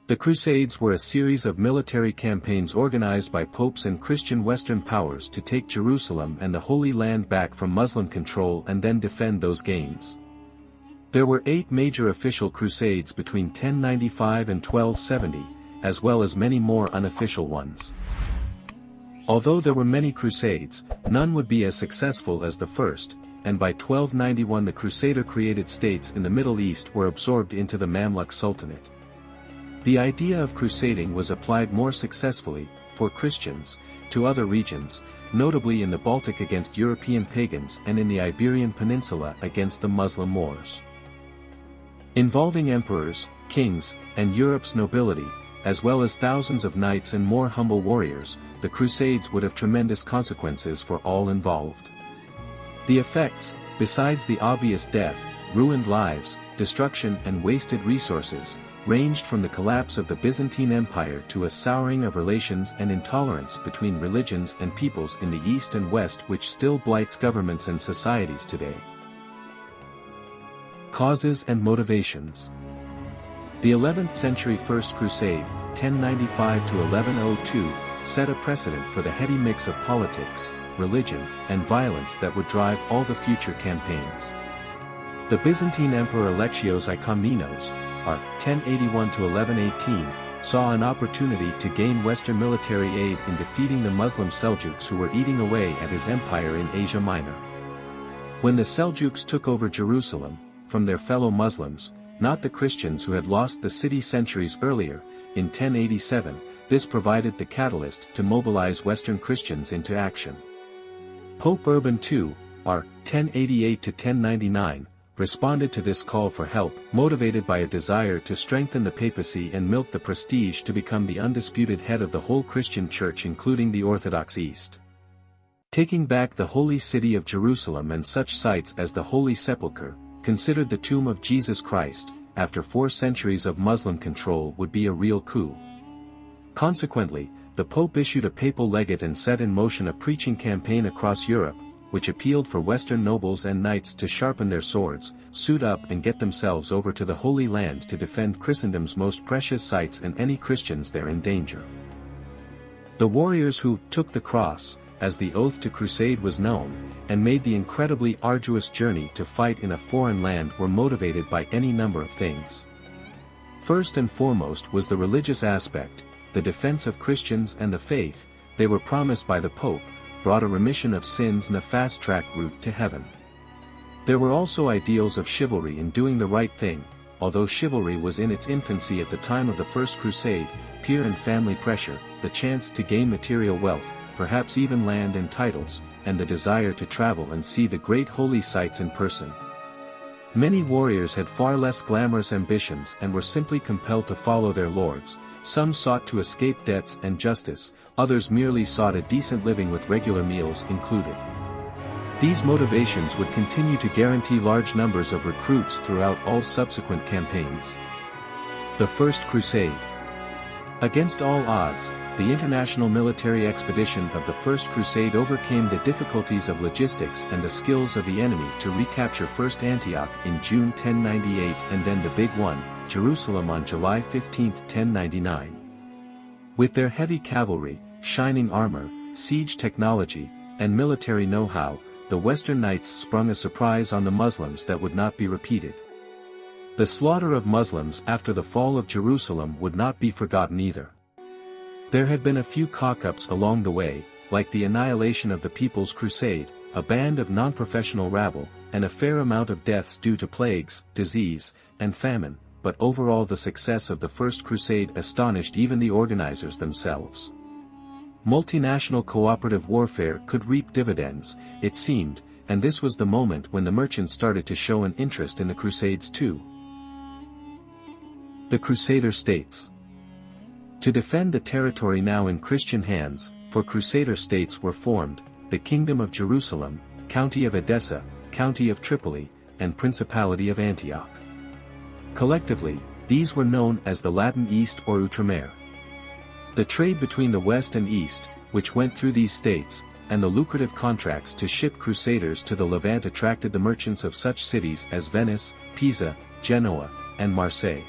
The Crusades were a series of military campaigns organized by popes and Christian Western powers to take Jerusalem and the Holy Land back from Muslim control and then defend those gains. There were 8 major official crusades between 1095 and 1270, as well as many more unofficial ones. Although there were many crusades, none would be as successful as the first, and by 1291 the Crusader-created states in the Middle East were absorbed into the Mamluk Sultanate. The idea of crusading was applied more successfully, for Christians, to other regions, notably in the Baltic against European pagans and in the Iberian Peninsula against the Muslim Moors. Involving emperors, kings, and Europe's nobility, as well as thousands of knights and more humble warriors, the Crusades would have tremendous consequences for all involved. The effects, besides the obvious death, ruined lives, destruction and wasted resources, ranged from the collapse of the Byzantine Empire to a souring of relations and intolerance between religions and peoples in the East and West which still blights governments and societies today. Causes and motivations. The 11th century First Crusade, 1095 to 1102, set a precedent for the heady mix of politics, religion, and violence that would drive all the future campaigns. The Byzantine Emperor Alexios I, r. 1081 to 1118, saw an opportunity to gain Western military aid in defeating the Muslim Seljuks who were eating away at his empire in Asia Minor. When the Seljuks took over Jerusalem, from their fellow Muslims, not the Christians who had lost the city centuries earlier, in 1087, this provided the catalyst to mobilize Western Christians into action. Pope Urban II, r. 1088 to 1099, responded to this call for help, motivated by a desire to strengthen the papacy and milk the prestige to become the undisputed head of the whole Christian Church including the Orthodox East. Taking back the holy city of Jerusalem and such sites as the Holy Sepulchre, considered the tomb of Jesus Christ, after 4 centuries of Muslim control would be a real coup. Consequently, the Pope issued a papal legate and set in motion a preaching campaign across Europe, which appealed for Western nobles and knights to sharpen their swords, suit up and get themselves over to the Holy Land to defend Christendom's most precious sites and any Christians there in danger. The warriors who took the cross, as the oath to crusade was known, and made the incredibly arduous journey to fight in a foreign land were motivated by any number of things. First and foremost was the religious aspect, the defense of Christians and the faith. They were promised by the Pope, brought a remission of sins and a fast-track route to heaven. There were also ideals of chivalry in doing the right thing, although chivalry was in its infancy at the time of the First Crusade, peer and family pressure, the chance to gain material wealth, perhaps even land and titles, and the desire to travel and see the great holy sites in person. Many warriors had far less glamorous ambitions and were simply compelled to follow their lords. Some sought to escape debts and justice, others merely sought a decent living with regular meals included. These motivations would continue to guarantee large numbers of recruits throughout all subsequent campaigns. The First Crusade. Against all odds, the international military expedition of the First Crusade overcame the difficulties of logistics and the skills of the enemy to recapture first Antioch in June 1098 and then the big one, Jerusalem on July 15, 1099. With their heavy cavalry, shining armor, siege technology, and military know-how, the Western Knights sprung a surprise on the Muslims that would not be repeated. The slaughter of Muslims after the fall of Jerusalem would not be forgotten either. There had been a few cock-ups along the way, like the annihilation of the People's Crusade, a band of non-professional rabble, and a fair amount of deaths due to plagues, disease, and famine, but overall the success of the First Crusade astonished even the organizers themselves. Multinational cooperative warfare could reap dividends, it seemed, and this was the moment when the merchants started to show an interest in the Crusades too. The Crusader states. To defend the territory now in Christian hands, 4 Crusader states were formed: the Kingdom of Jerusalem, County of Edessa, County of Tripoli, and Principality of Antioch. Collectively, these were known as the Latin East or Outremer. The trade between the West and East, which went through these states, and the lucrative contracts to ship crusaders to the Levant attracted the merchants of such cities as Venice, Pisa, Genoa, and Marseille.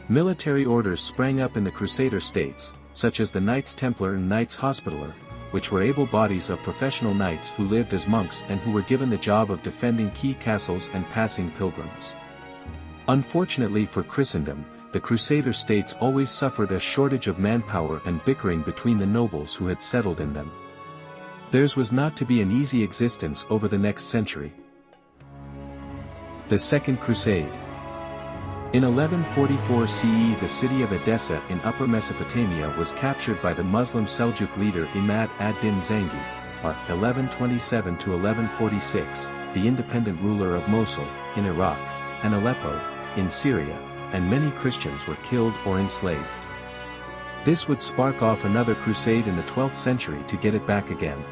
Military orders sprang up in the Crusader states, such as the Knights Templar and Knights Hospitaller, which were able bodies of professional knights who lived as monks and who were given the job of defending key castles and passing pilgrims. Unfortunately for Christendom, the Crusader states always suffered a shortage of manpower and bickering between the nobles who had settled in them. Theirs was not to be an easy existence over the next century. The Second Crusade. In 1144 CE, the city of Edessa in Upper Mesopotamia was captured by the Muslim Seljuk leader Imad ad-Din Zengi, or 1127–1146, the independent ruler of Mosul, in Iraq, and Aleppo, in Syria, and many Christians were killed or enslaved. This would spark off another crusade in the 12th century to get it back again.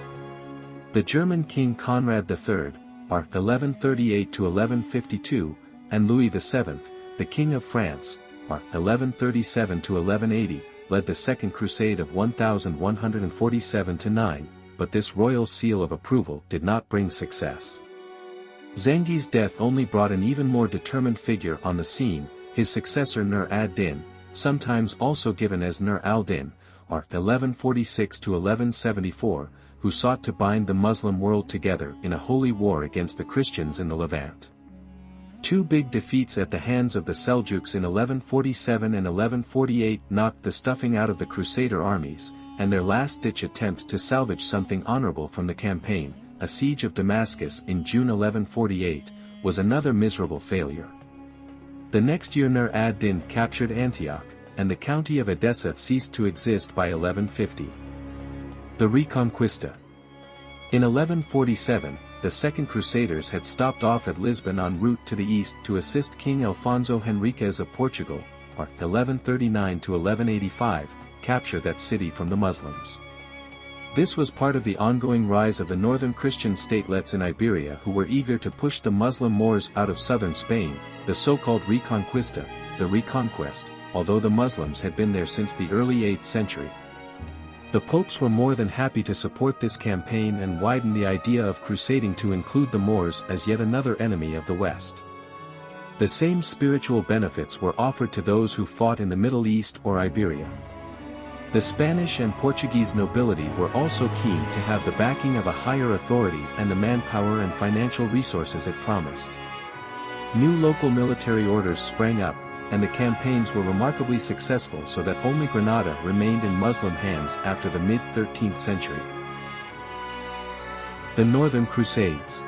The German king Conrad III, or 1138–1152, and Louis VII, the King of France, or 1137–1180, led the Second Crusade of 1147–9, but this royal seal of approval did not bring success. Zengi's death only brought an even more determined figure on the scene, his successor Nur ad-Din, sometimes also given as Nur al-Din, or 1146–1174, who sought to bind the Muslim world together in a holy war against the Christians in the Levant. Two big defeats at the hands of the Seljuks in 1147 and 1148 knocked the stuffing out of the Crusader armies, and their last-ditch attempt to salvage something honorable from the campaign, a siege of Damascus in June 1148, was another miserable failure. The next year Nur ad-Din captured Antioch, and the county of Edessa ceased to exist by 1150. The Reconquista. In 1147, the Second Crusaders had stopped off at Lisbon en route to the east to assist King Alfonso Henriques of Portugal, or 1139–1185, capture that city from the Muslims. This was part of the ongoing rise of the northern Christian statelets in Iberia who were eager to push the Muslim Moors out of southern Spain, the so-called Reconquista, the Reconquest, although the Muslims had been there since the early 8th century. The popes were more than happy to support this campaign and widen the idea of crusading to include the Moors as yet another enemy of the West. The same spiritual benefits were offered to those who fought in the Middle East or Iberia. The Spanish and Portuguese nobility were also keen to have the backing of a higher authority and the manpower and financial resources it promised. New local military orders sprang up, and the campaigns were remarkably successful so that only Granada remained in Muslim hands after the mid-13th century. The Northern Crusades.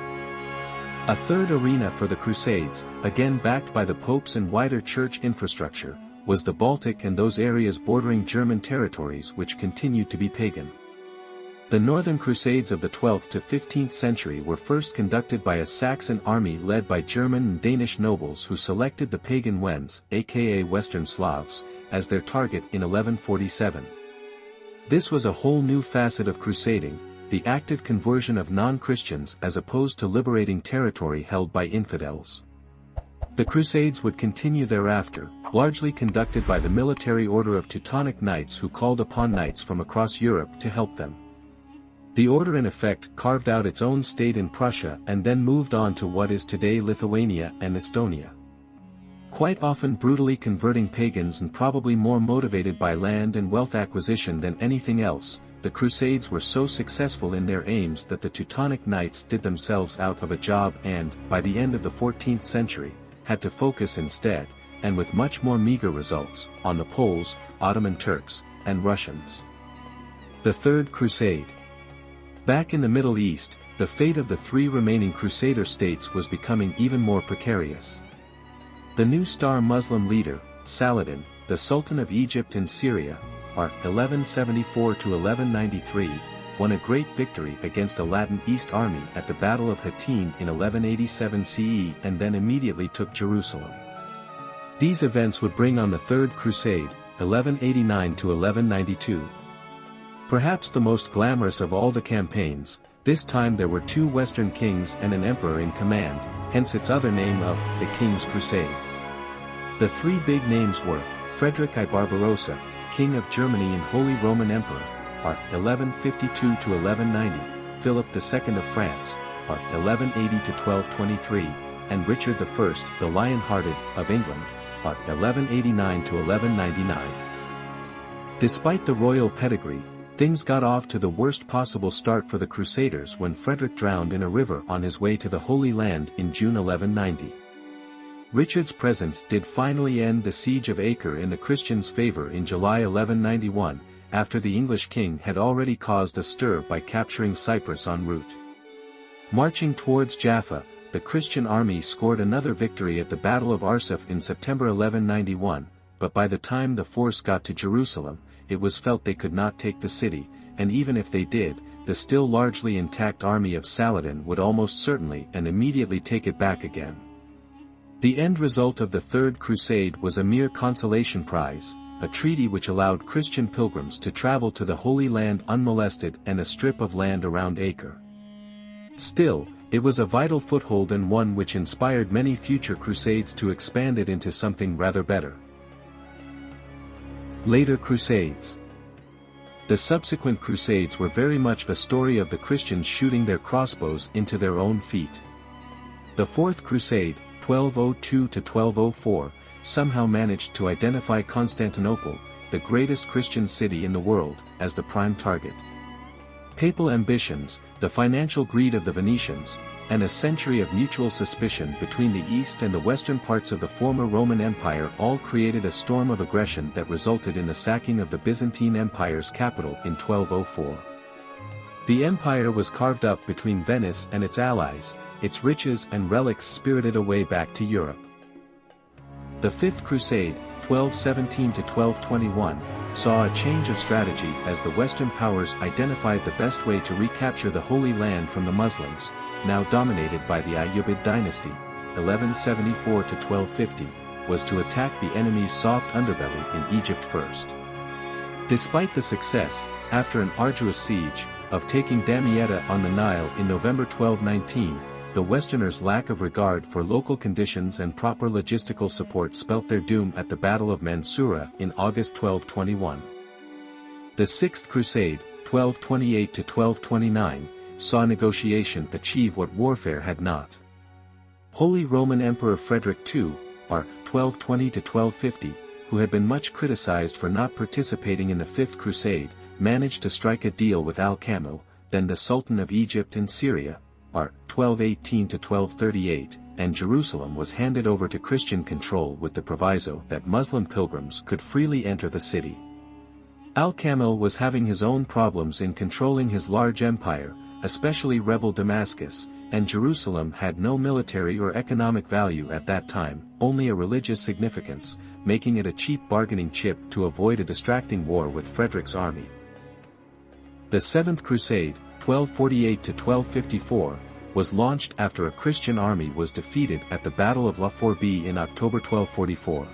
A third arena for the Crusades, again backed by the popes and wider church infrastructure, was the Baltic and those areas bordering German territories which continued to be pagan. The Northern Crusades of the 12th to 15th century were first conducted by a Saxon army led by German and Danish nobles who selected the pagan Wends, aka Western Slavs, as their target in 1147. This was a whole new facet of crusading, the active conversion of non-Christians as opposed to liberating territory held by infidels. The Crusades would continue thereafter, largely conducted by the military order of Teutonic Knights who called upon knights from across Europe to help them. The order in effect carved out its own state in Prussia and then moved on to what is today Lithuania and Estonia. Quite often brutally converting pagans and probably more motivated by land and wealth acquisition than anything else, the Crusades were so successful in their aims that the Teutonic Knights did themselves out of a job and, by the end of the 14th century, had to focus instead, and with much more meager results, on the Poles, Ottoman Turks, and Russians. The Third Crusade. Back in the Middle East, the fate of the three remaining Crusader states was becoming even more precarious. The new star Muslim leader, Saladin, the Sultan of Egypt and Syria, or 1174–1193, won a great victory against a Latin East army at the Battle of Hattin in 1187 CE and then immediately took Jerusalem. These events would bring on the Third Crusade, 1189–1192. Perhaps the most glamorous of all the campaigns, this time there were two Western kings and an emperor in command, hence its other name of the King's Crusade. The three big names were Frederick I Barbarossa, King of Germany and Holy Roman Emperor, or 1152–1190, Philip II of France, or 1180–1223, and Richard I the Lion-Hearted, of England, Art 1189 to 1199. Despite the royal pedigree, things got off to the worst possible start for the Crusaders when Frederick drowned in a river on his way to the Holy Land in June 1190. Richard's presence did finally end the siege of Acre in the Christians' favor in July 1191, after the English king had already caused a stir by capturing Cyprus en route. Marching towards Jaffa, the Christian army scored another victory at the Battle of Arsuf in September 1191, but by the time the force got to Jerusalem, it was felt they could not take the city, and even if they did, the still largely intact army of Saladin would almost certainly and immediately take it back again. The end result of the Third Crusade was a mere consolation prize, a treaty which allowed Christian pilgrims to travel to the Holy Land unmolested and a strip of land around Acre. Still, it was a vital foothold and one which inspired many future crusades to expand it into something rather better. Later Crusades. The subsequent Crusades were very much a story of the Christians shooting their crossbows into their own feet. The Fourth Crusade, 1202 to 1204, somehow managed to identify Constantinople, the greatest Christian city in the world, as the prime target. Papal ambitions, the financial greed of the Venetians, and a century of mutual suspicion between the east and the western parts of the former Roman Empire all created a storm of aggression that resulted in the sacking of the Byzantine Empire's capital in 1204. The empire was carved up between Venice and its allies, its riches and relics spirited away back to Europe. The Fifth Crusade, 1217 to 1221, saw a change of strategy as the Western powers identified the best way to recapture the Holy Land from the Muslims, now dominated by the Ayyubid dynasty, 1174 to 1250, was to attack the enemy's soft underbelly in Egypt first. Despite the success, after an arduous siege, of taking Damietta on the Nile in November 1219, the Westerners' lack of regard for local conditions and proper logistical support spelt their doom at the Battle of Mansoura in August 1221. The Sixth Crusade, 1228 to 1229, saw negotiation achieve what warfare had not. Holy Roman Emperor Frederick II, r. 1220 to 1250, who had been much criticized for not participating in the Fifth Crusade, managed to strike a deal with Al-Kamil, then the Sultan of Egypt and Syria, r. 1218 to 1238, and Jerusalem was handed over to Christian control with the proviso that Muslim pilgrims could freely enter the city. Al-Kamil was having his own problems in controlling his large empire, especially rebel Damascus, and Jerusalem had no military or economic value at that time, only a religious significance, making it a cheap bargaining chip to avoid a distracting war with Frederick's army. The Seventh Crusade, 1248 to 1254, was launched after a Christian army was defeated at the Battle of La Fourbe in October 1244.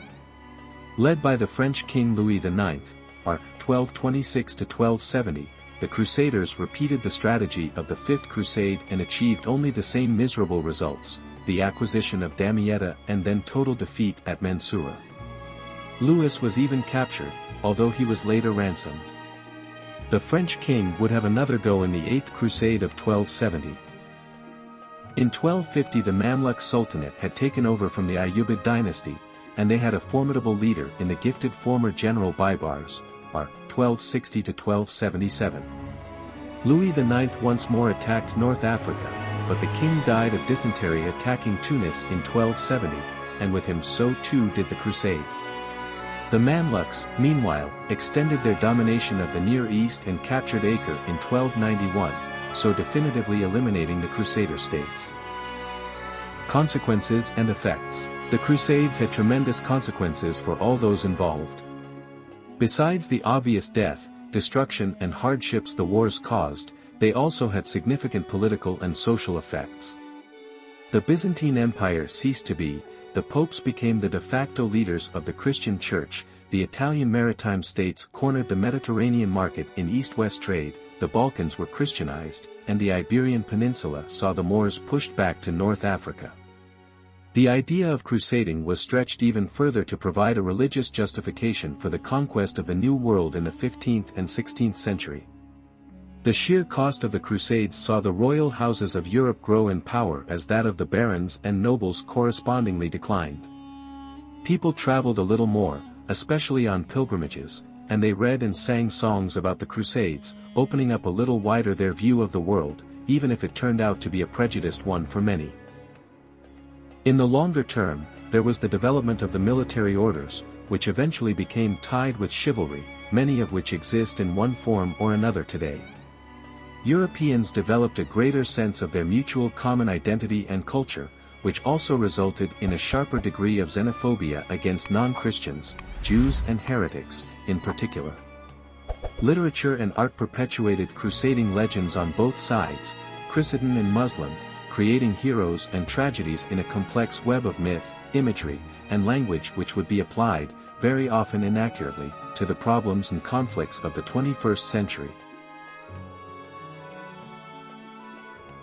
Led by the French King Louis IX, r. 1226 to 1270, the Crusaders repeated the strategy of the Fifth Crusade and achieved only the same miserable results, the acquisition of Damietta and then total defeat at Mansoura. Louis was even captured, although he was later ransomed. The French king would have another go in the Eighth Crusade of 1270. In 1250 the Mamluk Sultanate had taken over from the Ayyubid dynasty, and they had a formidable leader in the gifted former General Baybars, r. 1260 to 1277. Louis IX once more attacked North Africa, but the king died of dysentery attacking Tunis in 1270, and with him so too did the crusade. The Mamluks, meanwhile, extended their domination of the Near East and captured Acre in 1291, so definitively eliminating the Crusader states. Consequences and effects. The Crusades had tremendous consequences for all those involved. Besides the obvious death, destruction and hardships the wars caused, they also had significant political and social effects. The Byzantine Empire ceased to be, the popes became the de facto leaders of the Christian Church, the Italian maritime states cornered the Mediterranean market in east-west trade, the Balkans were Christianized, and the Iberian Peninsula saw the Moors pushed back to North Africa. The idea of crusading was stretched even further to provide a religious justification for the conquest of the New World in the 15th and 16th century. The sheer cost of the Crusades saw the royal houses of Europe grow in power as that of the barons and nobles correspondingly declined. People traveled a little more, especially on pilgrimages, and they read and sang songs about the Crusades, opening up a little wider their view of the world, even if it turned out to be a prejudiced one for many. In the longer term, there was the development of the military orders, which eventually became tied with chivalry, many of which exist in one form or another today. Europeans developed a greater sense of their mutual common identity and culture, which also resulted in a sharper degree of xenophobia against non-Christians, Jews and heretics, in particular. Literature and art perpetuated crusading legends on both sides, Christian and Muslim, creating heroes and tragedies in a complex web of myth, imagery, and language which would be applied, very often inaccurately, to the problems and conflicts of the 21st century.